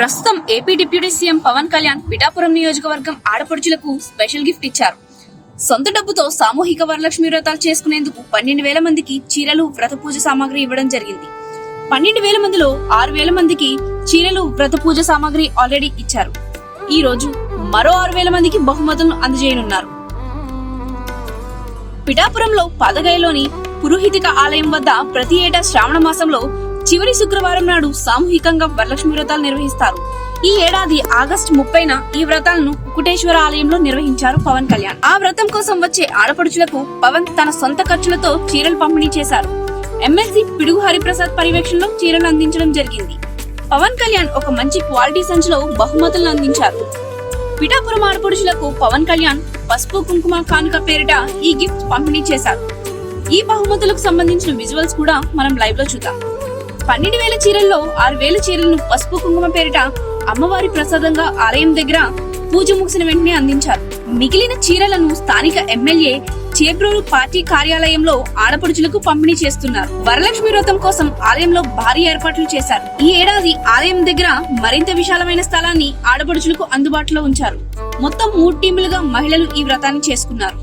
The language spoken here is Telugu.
ప్రస్తుతం AP deputy CM Pawan Kalyan Pithapuram నియోజకవర్గం ఆడపడుచులకు స్పెషల్ గిఫ్ట్ ఇచ్చారు. సొంత డబ్బుతో సామూహిక వరలక్ష్మి వ్రతాలు చేసుకునేందుకు 12,000 మందికి చీరలు, వ్రత పూజ సామాగ్రి ఇవ్వడం జరిగింది. 12,000 మందిలో 6,000 మందికి చీరలు, వ్రత పూజ సామాగ్రి ఆల్రెడీ ఇచ్చారు. ఈ రోజు మరో 6,000 మందికి బహుమతులను అందజేయనున్నారు. పిఠాపురంలో పాదగయలోని పురోహితిక ఆలయం వద్ద ప్రతి ఏటా శ్రావణ మాసంలో చివరి శుక్రవారం నాడు సామూహికంగా వరలక్ష్మి వ్రతాలు నిర్వహిస్తారు. ఈ ఏడాది ఆగస్టు 30న ఈ వ్రతాలను కుకుటేశ్వర ఆలయంలో నిర్వహించారు పవన్ కళ్యాణ్. ఆ వ్రతం కోసం వచ్చే ఆడపడుచులకు పవన్ తన సొంత ఖర్చులతో చీరలు పంపిణీ చేశారు. ఎమ్మెల్సీ పిడుగు హరిప్రసాద్ పర్యవేక్షణలో చీరలు అందించడం జరిగింది. పవన్ కళ్యాణ్ ఒక మంచి క్వాలిటీ సంచిలో బహుమతులను అందించారు. పిఠాపురం ఆడపడుచులకు పవన్ కళ్యాణ్ పసుపు కుంకుమ కానుక పేరిట ఈ గిఫ్ట్ పంపిణీ చేశారు. ఈ బహుమతులకు సంబంధించిన విజువల్స్ కూడా మనం లైవ్ లో చూద్దాం. 12,000 చీరల్లో 6,000 చీరలను పసుపు కుంకుమ పేరిట అమ్మవారి ప్రసాదంగా ఆలయం దగ్గర పూజ ముగిసిన వెంటనే అందించారు. మిగిలిన చీరలను స్థానిక ఎమ్మెల్యే చేబ్రోలు పార్టీ కార్యాలయంలో ఆడపడుచులకు పంపిణీ చేస్తున్నారు. వరలక్ష్మి వ్రతం కోసం ఆలయంలో భారీ ఏర్పాట్లు చేశారు. ఈ ఏడాది ఆలయం దగ్గర మరింత విశాలమైన స్థలాన్ని ఆడపడుచులకు అందుబాటులో ఉంచారు. మొత్తం 3 టీములుగా మహిళలు ఈ వ్రతాన్ని చేసుకున్నారు.